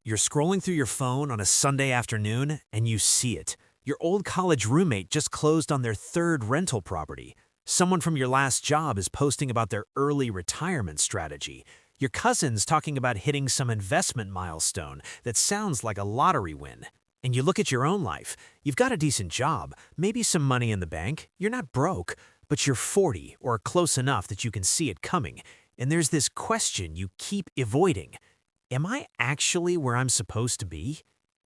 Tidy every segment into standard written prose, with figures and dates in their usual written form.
You're scrolling through your phone on a Sunday afternoon and you see it. Your old college roommate just closed on their third rental property. Someone from your last job is posting about their early retirement strategy. Your cousin's talking about hitting some investment milestone that sounds like a lottery win. And you look at your own life. You've got a decent job, maybe some money in the bank. You're not broke, but you're 40 or close enough that you can see it coming. And there's this question you keep avoiding. Am I actually where I'm supposed to be?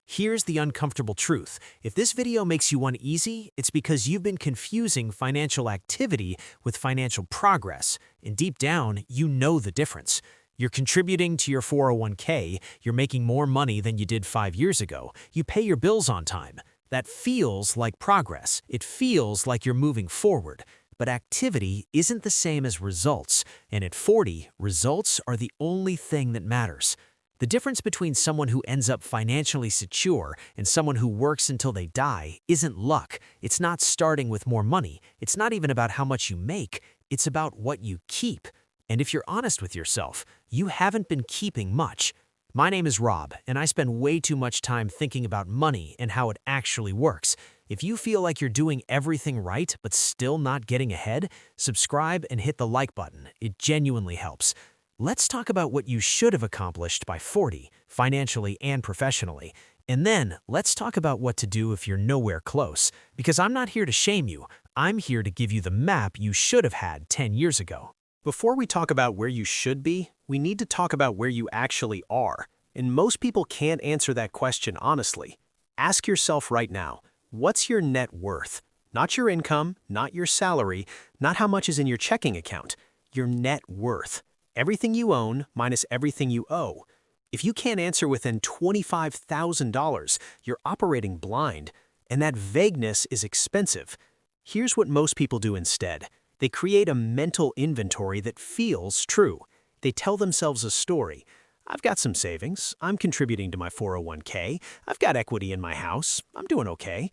Here's the uncomfortable truth. If this video makes you uneasy, it's because you've been confusing financial activity with financial progress. And deep down, you know the difference. You're contributing to your 401k, you're making more money than you did 5 years ago, you pay your bills on time. That feels like progress. It feels like you're moving forward. But activity isn't the same as results, and at 40, results are the only thing that matters. The difference between someone who ends up financially secure and someone who works until they die isn't luck. It's not starting with more money. It's not even about how much you make. It's about what you keep. And if you're honest with yourself, you haven't been keeping much. My name is Rob, and I spend way too much time thinking about money and how it actually works. If you feel like you're doing everything right but still not getting ahead, subscribe and hit the like button. It genuinely helps. Let's talk about what you should have accomplished by 40, financially and professionally. And then, let's talk about what to do if you're nowhere close. Because I'm not here to shame you. I'm here to give you the map you should have had 10 years ago. Before we talk about where you should be, we need to talk about where you actually are. And most people can't answer that question honestly. Ask yourself right now, what's your net worth? Not your income, not your salary, not how much is in your checking account. Your net worth. Everything you own minus everything you owe. If you can't answer within $25,000, you're operating blind, and that vagueness is expensive. Here's what most people do instead. They create a mental inventory that feels true. They tell themselves a story. I've got some savings. I'm contributing to my 401k. I've got equity in my house. I'm doing okay.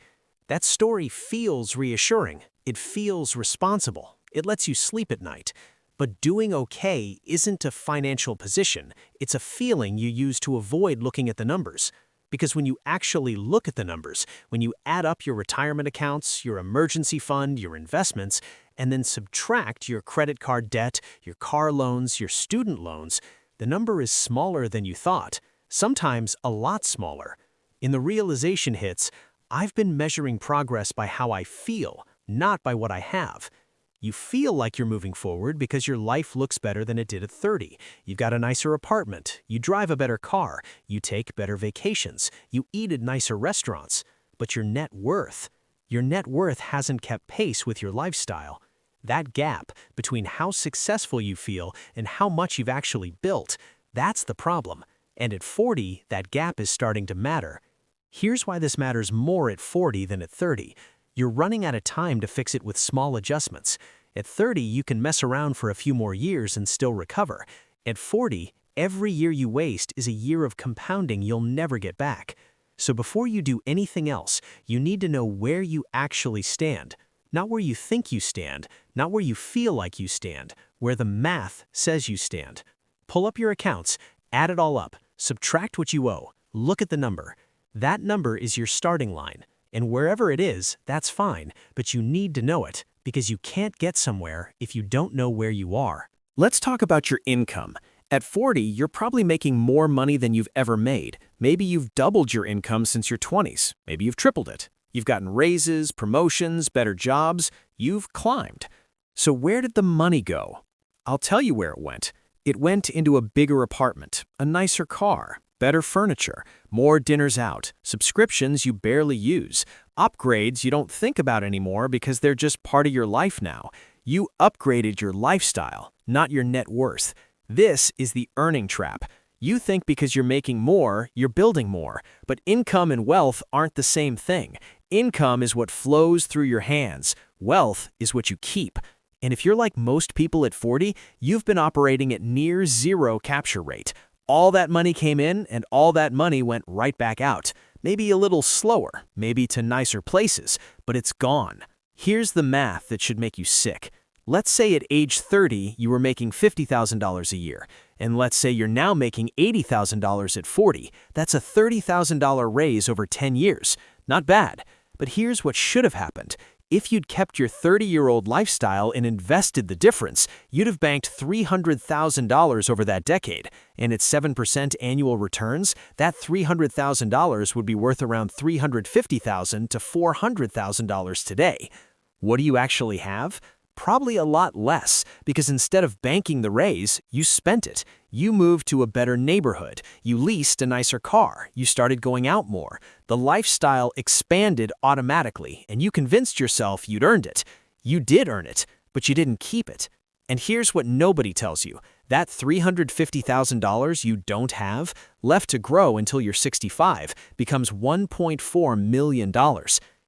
That story feels reassuring. It feels responsible. It lets you sleep at night. But doing okay isn't a financial position. It's a feeling you use to avoid looking at the numbers. Because when you actually look at the numbers, when you add up your retirement accounts, your emergency fund, your investments, and then subtract your credit card debt, your car loans, your student loans, the number is smaller than you thought, sometimes a lot smaller. In the realization hits, I've been measuring progress by how I feel, not by what I have. You feel like you're moving forward because your life looks better than it did at 30. You've got a nicer apartment, you drive a better car, you take better vacations, you eat at nicer restaurants. But your net worth hasn't kept pace with your lifestyle. That gap between how successful you feel and how much you've actually built, that's the problem. And at 40, that gap is starting to matter. Here's why this matters more at 40 than at 30. You're running out of time to fix it with small adjustments. At 30, you can mess around for a few more years and still recover. At 40, every year you waste is a year of compounding you'll never get back. So before you do anything else, you need to know where you actually stand. Not where you think you stand, not where you feel like you stand, where the math says you stand. Pull up your accounts, add it all up, subtract what you owe, look at the number. That number is your starting line. And wherever it is, that's fine, but you need to know it, because you can't get somewhere if you don't know where you are. Let's talk about your income. At 40, you're probably making more money than you've ever made. Maybe you've doubled your income since your 20s. Maybe you've tripled it. You've gotten raises, promotions, better jobs. You've climbed. So where did the money go? I'll tell you where it went. It went into a bigger apartment, a nicer car, better furniture, more dinners out, subscriptions you barely use, upgrades you don't think about anymore because they're just part of your life now. You upgraded your lifestyle, not your net worth. This is the earning trap. You think because you're making more, you're building more, but income and wealth aren't the same thing. Income is what flows through your hands. Wealth is what you keep. And if you're like most people at 40, you've been operating at near zero capture rate. All that money came in and all that money went right back out. Maybe a little slower, maybe to nicer places, but it's gone. Here's the math that should make you sick. Let's say at age 30, you were making $50,000 a year, and let's say you're now making $80,000 at 40. That's a $30,000 raise over 10 years. Not bad. But here's what should have happened. If you'd kept your 30-year-old lifestyle and invested the difference, you'd have banked $300,000 over that decade. And at 7% annual returns, that $300,000 would be worth around $350,000 to $400,000 today. What do you actually have? Probably a lot less, because instead of banking the raise, you spent it. You moved to a better neighborhood. You leased a nicer car. You started going out more. The lifestyle expanded automatically, and you convinced yourself you'd earned it. You did earn it, but you didn't keep it. And here's what nobody tells you. That $350,000 you don't have, left to grow until you're 65, becomes $1.4 million.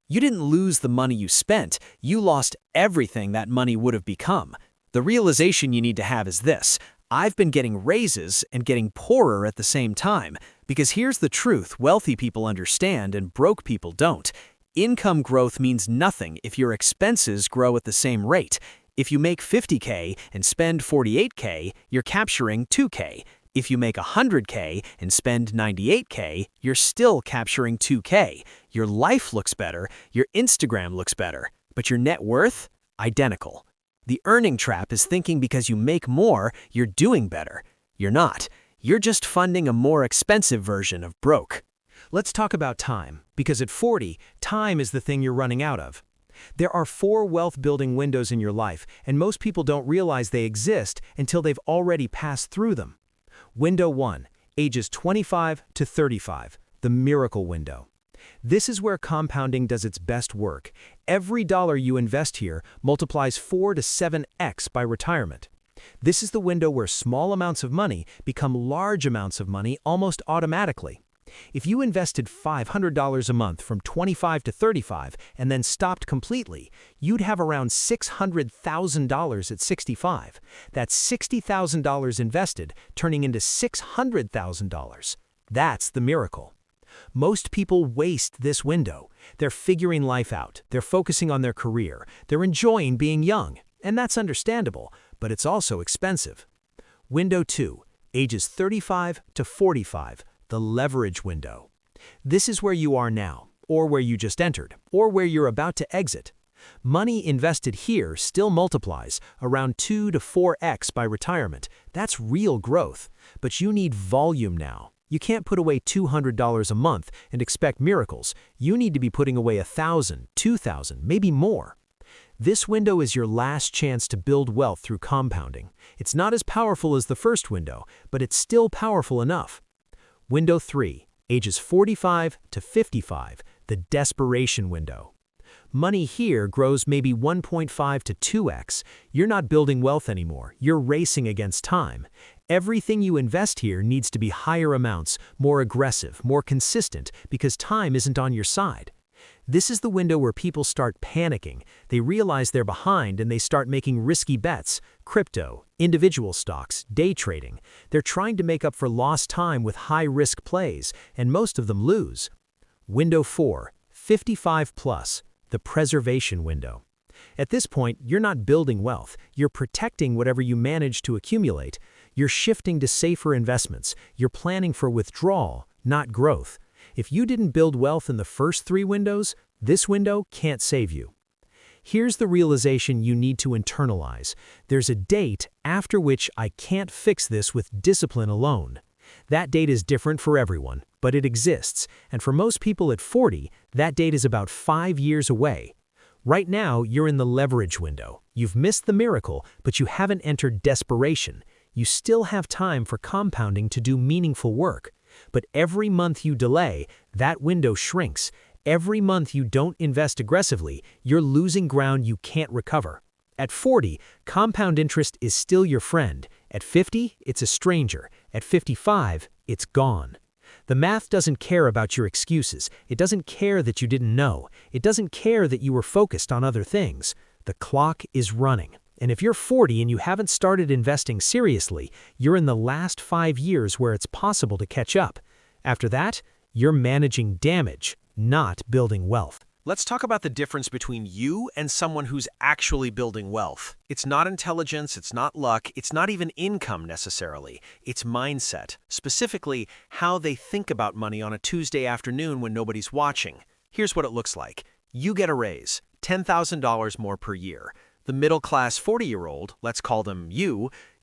You didn't lose the money you spent, you lost everything that money would have become. The realization you need to have is this: I've been getting raises and getting poorer at the same time, because here's the truth wealthy people understand and broke people don't. Income growth means nothing if your expenses grow at the same rate. If you make $50K and spend $48K, you're capturing $2K. If you make $100K and spend $98K, you're still capturing $2K. Your life looks better, your Instagram looks better, but your net worth? Identical. The earning trap is thinking because you make more, you're doing better. You're not. You're just funding a more expensive version of broke. Let's talk about time, because at 40, time is the thing you're running out of. There are 4 wealth-building windows in your life, and most people don't realize they exist until they've already passed through them. Window 1, ages 25 to 35, the miracle window. This is where compounding does its best work. Every dollar you invest here multiplies 4 to 7x by retirement. This is the window where small amounts of money become large amounts of money almost automatically. If you invested $500 a month from 25 to 35 and then stopped completely, you'd have around $600,000 at 65. That's $60,000 invested, turning into $600,000. That's the miracle. Most people waste this window. They're figuring life out. They're focusing on their career. They're enjoying being young. And that's understandable, but it's also expensive. Window 2, ages 35 to 45. The leverage window. This is where you are now, or where you just entered, or where you're about to exit. Money invested here still multiplies, around 2 to 4x by retirement. That's real growth. But you need volume now. You can't put away $200 a month and expect miracles. You need to be putting away $1,000, $2,000, maybe more. This window is your last chance to build wealth through compounding. It's not as powerful as the first window, but it's still powerful enough. Window 3, ages 45 to 55, the desperation window. Money here grows maybe 1.5 to 2x. You're not building wealth anymore. You're racing against time. Everything you invest here needs to be higher amounts, more aggressive, more consistent, because time isn't on your side. This is the window where people start panicking. They realize they're behind and they start making risky bets. Crypto, individual stocks, day trading. They're trying to make up for lost time with high-risk plays, and most of them lose. Window 4, 55 plus, the preservation window. At this point, you're not building wealth. You're protecting whatever you manage to accumulate. You're shifting to safer investments. You're planning for withdrawal, not growth. If you didn't build wealth in the first 3 windows, this window can't save you. Here's the realization you need to internalize. There's a date after which I can't fix this with discipline alone. That date is different for everyone, but it exists, and for most people at 40, that date is about 5 years away. Right now, you're in the leverage window. You've missed the miracle, but you haven't entered desperation. You still have time for compounding to do meaningful work. But every month you delay, that window shrinks. Every month you don't invest aggressively, you're losing ground you can't recover. At 40, compound interest is still your friend. At 50, it's a stranger. At 55, it's gone. The math doesn't care about your excuses. It doesn't care that you didn't know. It doesn't care that you were focused on other things. The clock is running. And if you're 40 and you haven't started investing seriously, you're in the last 5 years where it's possible to catch up. After that, you're managing damage, not building wealth. Let's talk about the difference between you and someone who's actually building wealth. It's not intelligence, it's not luck, it's not even income necessarily. It's mindset, specifically how they think about money on a Tuesday afternoon when nobody's watching. Here's what it looks like. You get a raise, $10,000 more per year. The middle-class 40-year-old, let's call them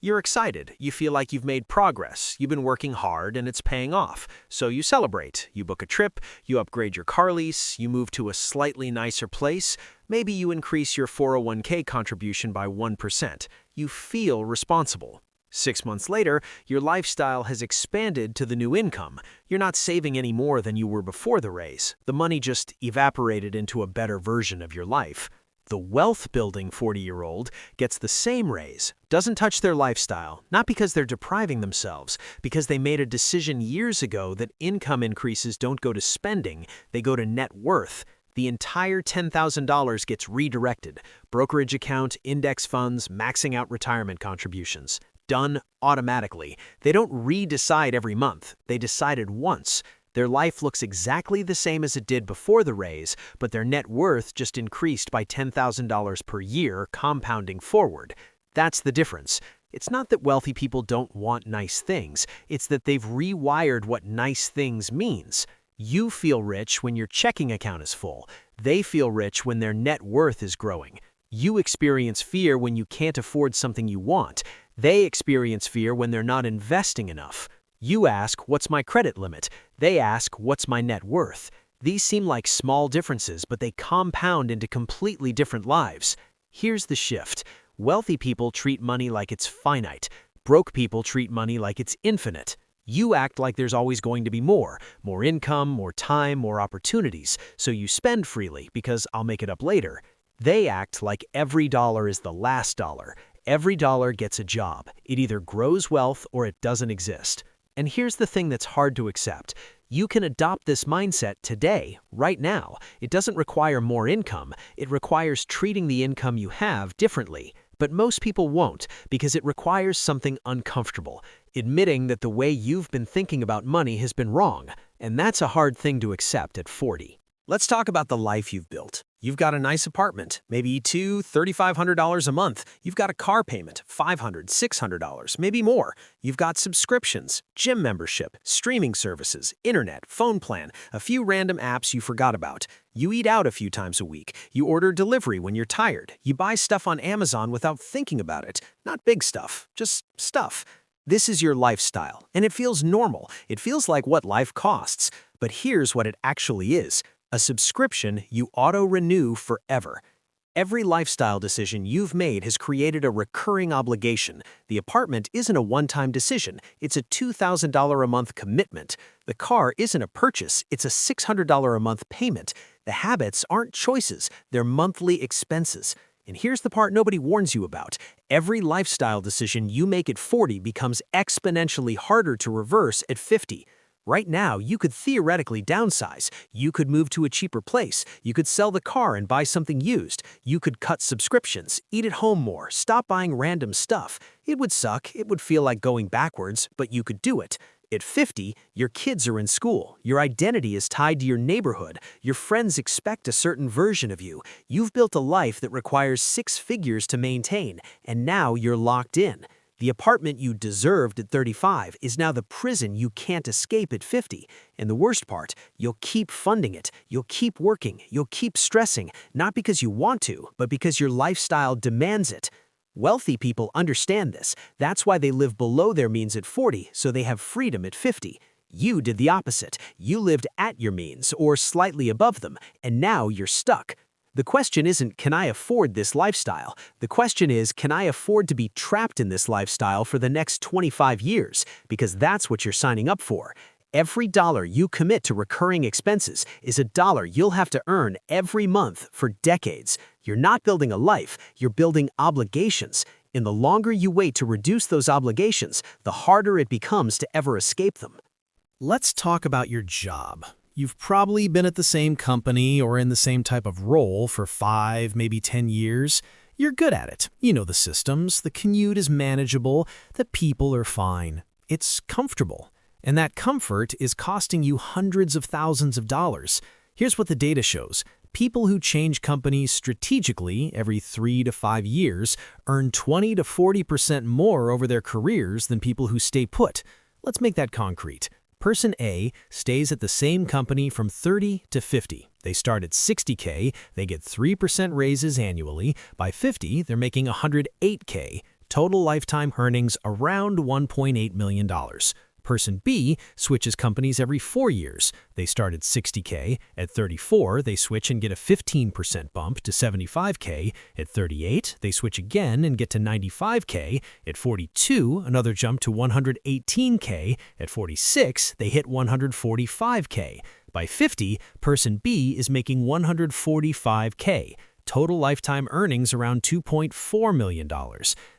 you're excited. You feel like you've made progress. You've been working hard and it's paying off. So you celebrate. You book a trip, you upgrade your car lease, you move to a slightly nicer place. Maybe you increase your 401k contribution by 1%. You feel responsible. 6 months later, your lifestyle has expanded to the new income. You're not saving any more than you were before the raise. The money just evaporated into a better version of your life. The wealth-building 40-year-old gets the same raise, doesn't touch their lifestyle, not because they're depriving themselves, because they made a decision years ago that income increases don't go to spending, they go to net worth. The entire $10,000 gets redirected. Brokerage account, index funds, maxing out retirement contributions. Done automatically. They don't re-decide every month. They decided once. Their life looks exactly the same as it did before the raise, but their net worth just increased by $10,000 per year, compounding forward. That's the difference. It's not that wealthy people don't want nice things. It's that they've rewired what nice things means. You feel rich when your checking account is full. They feel rich when their net worth is growing. You experience fear when you can't afford something you want. They experience fear when they're not investing enough. You ask, what's my credit limit? They ask, what's my net worth? These seem like small differences, but they compound into completely different lives. Here's the shift. Wealthy people treat money like it's finite. Broke people treat money like it's infinite. You act like there's always going to be more income, more time, more opportunities, so you spend freely because I'll make it up later. They act like every dollar is the last dollar. Every dollar gets a job. It either grows wealth or it doesn't exist. And here's the thing that's hard to accept. You can adopt this mindset today, right now. It doesn't require more income. It requires treating the income you have differently. But most people won't, because it requires something uncomfortable, admitting that the way you've been thinking about money has been wrong. And that's a hard thing to accept at 40. Let's talk about the life you've built. You've got a nice apartment, maybe $3,500 a month. You've got a car payment, $500, $600, maybe more. You've got subscriptions, gym membership, streaming services, internet, phone plan, a few random apps you forgot about. You eat out a few times a week. You order delivery when you're tired. You buy stuff on Amazon without thinking about it. Not big stuff, just stuff. This is your lifestyle, and it feels normal. It feels like what life costs. But here's what it actually is. A subscription you auto-renew forever. Every lifestyle decision you've made has created a recurring obligation. The apartment isn't a one-time decision. It's a $2,000 a month commitment. The car isn't a purchase. It's a $600 a month payment. The habits aren't choices. They're monthly expenses. And here's the part nobody warns you about. Every lifestyle decision you make at 40 becomes exponentially harder to reverse at 50. Right now, you could theoretically downsize. You could move to a cheaper place. You could sell the car and buy something used. You could cut subscriptions, eat at home more, stop buying random stuff. It would suck. It would feel like going backwards, but you could do it. At 50, your kids are in school. Your identity is tied to your neighborhood. Your friends expect a certain version of you. You've built a life that requires 6 figures to maintain, and now you're locked in. The apartment you deserved at 35 is now the prison you can't escape at 50. And the worst part, you'll keep funding it. You'll keep working. You'll keep stressing, not because you want to, but because your lifestyle demands it. Wealthy people understand this. That's why they live below their means at 40, so they have freedom at 50. You did the opposite. You lived at your means, or slightly above them, and now you're stuck. The question isn't, can I afford this lifestyle? The question is, can I afford to be trapped in this lifestyle for the next 25 years? Because that's what you're signing up for. Every dollar you commit to recurring expenses is a dollar you'll have to earn every month for decades. You're not building a life, you're building obligations. And the longer you wait to reduce those obligations, the harder it becomes to ever escape them. Let's talk about your job. You've probably been at the same company or in the same type of role for 5, maybe 10 years. You're good at it. You know the systems, the commute is manageable, the people are fine. It's comfortable. And that comfort is costing you hundreds of thousands of dollars. Here's what the data shows. People who change companies strategically every 3 to 5 years earn 20 to 40% more over their careers than people who stay put. Let's make that concrete. Person A stays at the same company from 30 to 50. They start at $60K, they get 3% raises annually. By 50, they're making $108K. Total lifetime earnings around $1.8 million. Person B switches companies every 4 years. They start at $60K. At 34, they switch and get a 15% bump to $75K. At 38, they switch again and get to $95K. At 42, another jump to $118K. At 46, they hit $145K. By 50, person B is making $145K. Total lifetime earnings around $2.4 million.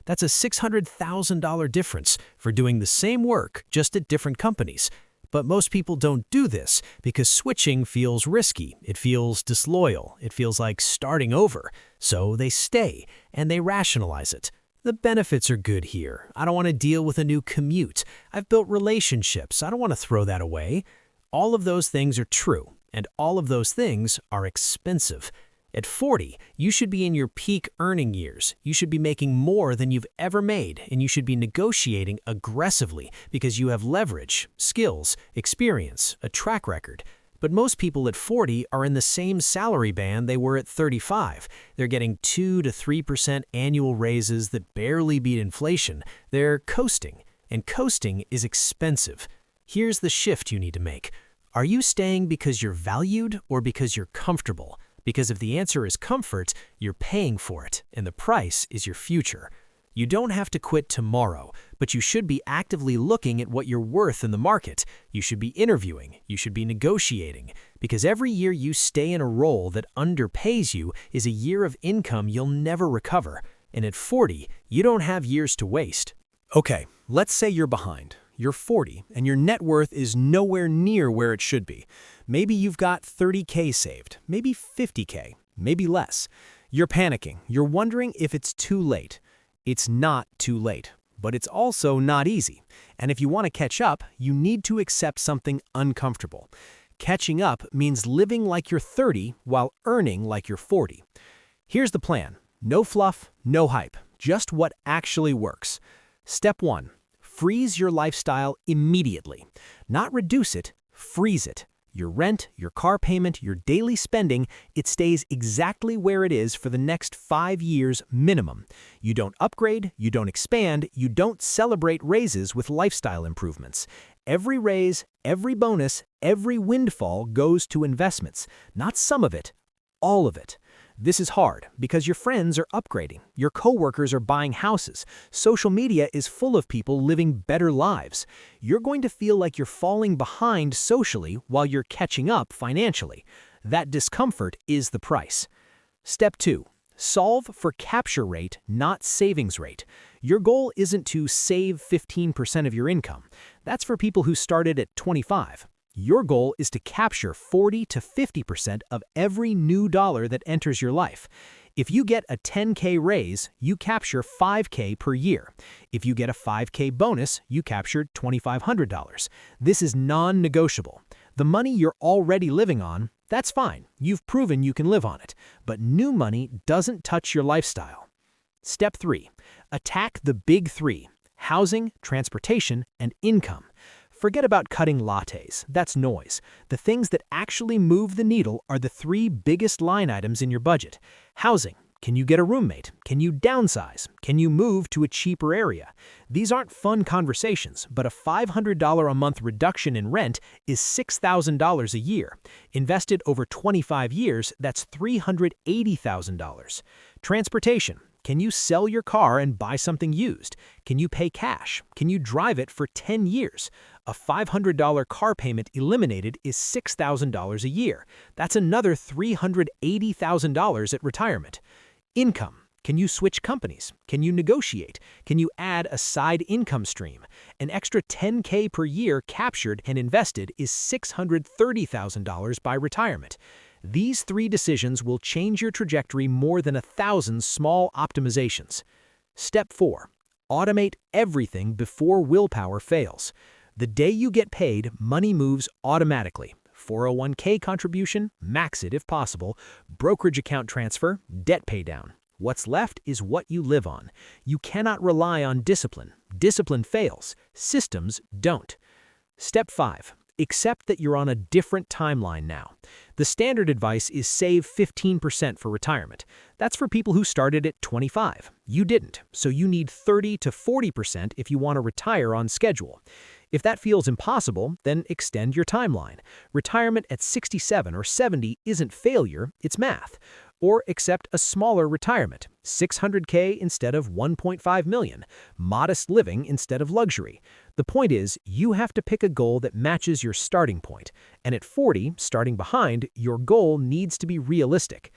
That's a $600,000 difference for doing the same work, just at different companies. But most people don't do this because switching feels risky, it feels disloyal, it feels like starting over. So they stay, and they rationalize it. The benefits are good here. I don't want to deal with a new commute. I've built relationships. I don't want to throw that away. All of those things are true, and all of those things are expensive. At 40, you should be in your peak earning years. You should be making more than you've ever made, and you should be negotiating aggressively because you have leverage, skills, experience, a track record. But most people at 40 are in the same salary band they were at 35. They're getting 2 to 3% annual raises that barely beat inflation. They're coasting, and coasting is expensive. Here's the shift you need to make. Are you staying because you're valued or because you're comfortable? Because if the answer is comfort, you're paying for it, and the price is your future. You don't have to quit tomorrow, but you should be actively looking at what you're worth in the market. You should be interviewing, you should be negotiating, because every year you stay in a role that underpays you is a year of income you'll never recover. And at 40, you don't have years to waste. Okay, let's say you're behind. You're 40, and your net worth is nowhere near where it should be. Maybe you've got 30K saved, maybe 50K, maybe less. You're panicking. You're wondering if it's too late. It's not too late, but it's also not easy. And if you want to catch up, you need to accept something uncomfortable. Catching up means living like you're 30 while earning like you're 40. Here's the plan. No fluff, no hype, just what actually works. Step 1. Freeze your lifestyle immediately. Not reduce it, freeze it. Your rent, your car payment, your daily spending, it stays exactly where it is for the next 5 years minimum. You don't upgrade, you don't expand, you don't celebrate raises with lifestyle improvements. Every raise, every bonus, every windfall goes to investments. Not some of it, all of it. This is hard because your friends are upgrading, your coworkers are buying houses, social media is full of people living better lives. You're going to feel like you're falling behind socially while you're catching up financially. That discomfort is the price. Step 2. Solve for capture rate, not savings rate. Your goal isn't to save 15% of your income. That's for people who started at 25. Your goal is to capture 40 to 50% of every new dollar that enters your life. If you get a $10K raise, you capture $5K per year. If you get a $5K bonus, you capture $2,500. This is non-negotiable. The money you're already living on, that's fine. You've proven you can live on it. But new money doesn't touch your lifestyle. Step 3. Attack the big 3: housing, transportation, and income. Forget about cutting lattes. That's noise. The things that actually move the needle are the 3 biggest line items in your budget. Housing. Can you get a roommate? Can you downsize? Can you move to a cheaper area? These aren't fun conversations, but a $500 a month reduction in rent is $6,000 a year. Invested over 25 years, that's $380,000. Transportation. Can you sell your car and buy something used? Can you pay cash? Can you drive it for 10 years? A $500 car payment eliminated is $6,000 a year. That's another $380,000 at retirement. Income. Can you switch companies? Can you negotiate? Can you add a side income stream? An extra $10K per year captured and invested is $630,000 by retirement. These 3 decisions will change your trajectory more than 1,000 small optimizations. Step 4. Automate everything before willpower fails. The day you get paid, money moves automatically. 401k contribution, max it if possible, brokerage account transfer, debt paydown. What's left is what you live on. You cannot rely on discipline. Discipline fails. Systems don't. Step 5. Accept that you're on a different timeline now. The standard advice is save 15% for retirement. That's for people who started at 25. You didn't, so you need 30 to 40% if you want to retire on schedule. If that feels impossible, then extend your timeline. Retirement at 67 or 70 isn't failure, it's math. Or accept a smaller retirement, $600K instead of $1.5 million, modest living instead of luxury. The point is, you have to pick a goal that matches your starting point, and at 40, starting behind, your goal needs to be realistic.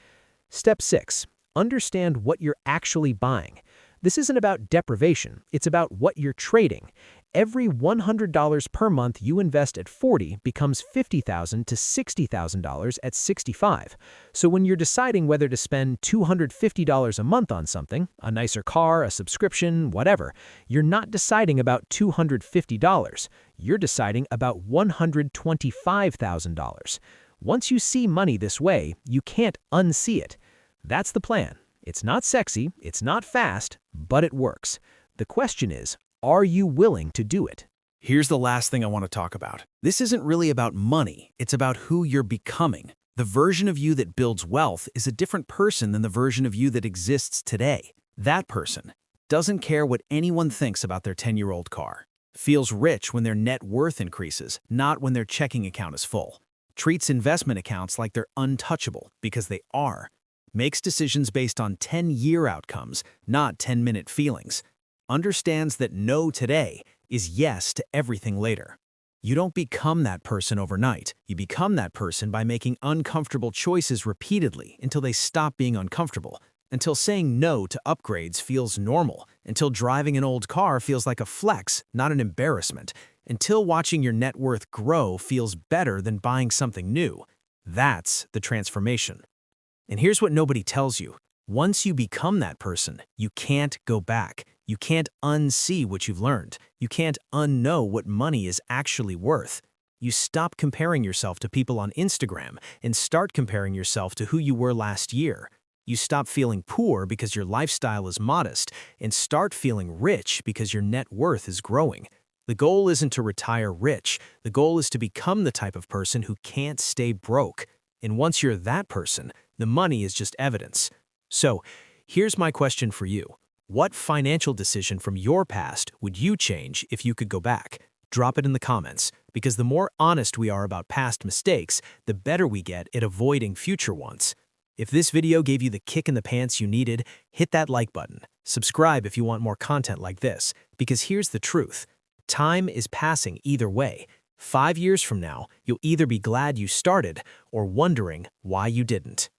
Step 6. Understand what you're actually buying. This isn't about deprivation, it's about what you're trading. Every $100 per month you invest at 40 becomes $50,000 to $60,000 at 65. So when you're deciding whether to spend $250 a month on something, a nicer car, a subscription, whatever, you're not deciding about $250. You're deciding about $125,000. Once you see money this way, you can't unsee it. That's the plan. It's not sexy, it's not fast, but it works. The question is, are you willing to do it? Here's the last thing I want to talk about. This isn't really about money, it's about who you're becoming. The version of you that builds wealth is a different person than the version of you that exists today. That person doesn't care what anyone thinks about their 10-year-old car. Feels rich when their net worth increases, not when their checking account is full. Treats investment accounts like they're untouchable because they are. Makes decisions based on 10-year outcomes, not 10-minute feelings. Understands that no today is yes to everything later. You don't become that person overnight. You become that person by making uncomfortable choices repeatedly until they stop being uncomfortable, until saying no to upgrades feels normal, until driving an old car feels like a flex, not an embarrassment, until watching your net worth grow feels better than buying something new. That's the transformation. And here's what nobody tells you. Once you become that person, you can't go back. You can't unsee what you've learned. You can't unknow what money is actually worth. You stop comparing yourself to people on Instagram and start comparing yourself to who you were last year. You stop feeling poor because your lifestyle is modest and start feeling rich because your net worth is growing. The goal isn't to retire rich. The goal is to become the type of person who can't stay broke. And once you're that person, the money is just evidence. So, here's my question for you. What financial decision from your past would you change if you could go back? Drop it in the comments, because the more honest we are about past mistakes, the better we get at avoiding future ones. If this video gave you the kick in the pants you needed, hit that like button. Subscribe if you want more content like this, because here's the truth. Time is passing either way. 5 years from now, you'll either be glad you started or wondering why you didn't.